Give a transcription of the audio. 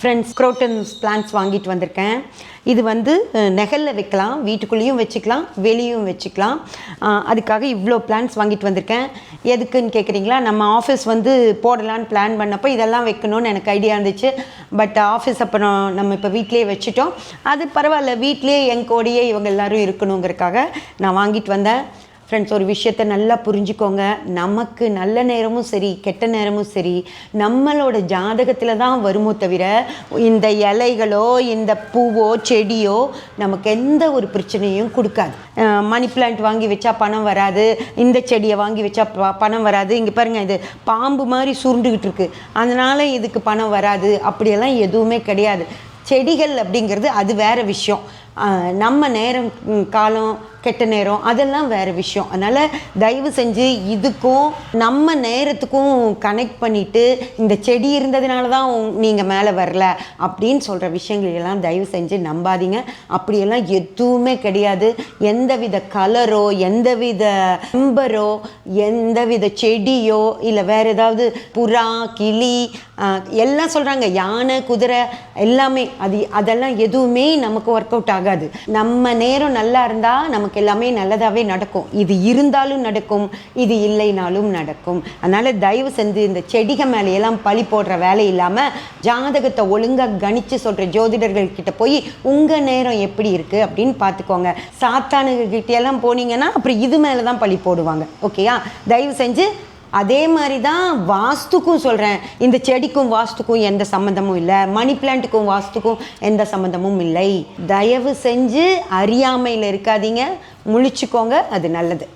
Friends, crotons plants வாங்கிட்டு வந்திருக்கேன். இது வந்து நெகலில் வைக்கலாம், வீட்டுக்குள்ளேயும் வச்சுக்கலாம், வெளியும் வச்சுக்கலாம். அதுக்காக இவ்வளோ பிளான்ட்ஸ் வாங்கிட்டு வந்திருக்கேன். எதுக்குன்னு கேட்குறீங்களா? நம்ம ஆஃபீஸ் வந்து போடலான்னு பிளான் பண்ணப்போ இதெல்லாம் வைக்கணும்னு எனக்கு ஐடியா இருந்துச்சு. பட் ஆஃபீஸ் அப்புறம் நம்ம இப்போ வீட்லேயே வச்சுட்டோம். அது பரவாயில்ல, வீட்லேயே என் கூடயே இவங்க எல்லோரும் இருக்கணுங்கிறதுக்காக நான் வாங்கிட்டு வந்தேன். ஃப்ரெண்ட்ஸ், ஒரு விஷயத்தை நல்லா புரிஞ்சுக்கோங்க. நமக்கு நல்ல நேரமும் சரி, கெட்ட நேரமும் சரி, நம்மளோட ஜாதகத்தில் தான் வருமோ தவிர இந்த இலைகளோ இந்த பூவோ செடியோ நமக்கு எந்த ஒரு பிரச்சனையும் கொடுக்காது. மணி பிளான்ட் வாங்கி வச்சா பணம் வராது, இந்த செடியை வாங்கி வச்சா பணம் வராது, இங்கே பாருங்கள் இது பாம்பு மாதிரி சுருண்டுக்கிட்டு இருக்கு, அதனால் இதுக்கு பணம் வராது, அப்படியெல்லாம் எதுவுமே கிடையாது. செடிகள் அப்படிங்கிறது அது வேறு விஷயம். நம்ம நேரம் காலம் கெட்ட நேரம் அதெல்லாம் வேறு விஷயம். அதனால் தயவு செஞ்சு இதுக்கும் நம்ம நேரத்துக்கும் கனெக்ட் பண்ணிவிட்டு இந்த செடி இருந்ததுனால தான் நீங்கள் மேலே வரல அப்படின்னு சொல்கிற விஷயங்களெல்லாம் தயவு செஞ்சு நம்பாதீங்க. அப்படியெல்லாம் எதுவுமே கிடையாது. எந்தவித கலரோ எந்தவித நம்பரோ எந்தவித செடியோ இல்லை வேறு ஏதாவது புறா கிளி எல்லாம் சொல்கிறாங்க, யானை குதிரை எல்லாமே, அதெல்லாம் எதுவுமே நமக்கு ஒர்க் அவுட் ஆகாது. நம்ம நேரம் நல்லா இருந்தால் நமக்கு எல்லாமே நல்லதாகவே நடக்கும். இது இருந்தாலும் நடக்கும், இது இல்லைனாலும் நடக்கும். அதனால் தயவு செஞ்சு இந்த செடிகள் மேலையெல்லாம் பழி போடுற வேலை இல்லாமல் ஜாதகத்தை ஒழுங்காக கணித்து சொல்கிற ஜோதிடர்கள் கிட்ட போய் உங்கள் நேரம் எப்படி இருக்குது அப்படின்னு பார்த்துக்கோங்க. சாத்தானுகிட்டெல்லாம் போனீங்கன்னா அப்புறம் இது மேலே தான் பழி போடுவாங்க. ஓகேயா? தயவு செஞ்சு அதே மாதிரி தான் வாஸ்துக்கும் சொல்கிறேன். இந்த செடிக்கும் வாஸ்துக்கும் எந்த சம்மந்தமும் இல்லை, மணி பிளான்ட்டுக்கும் வாஸ்துக்கும் எந்த சம்மந்தமும் இல்லை. தயவு செஞ்சு அறியாமையில் இருக்காதீங்க, முழிச்சுக்கோங்க, அது நல்லது.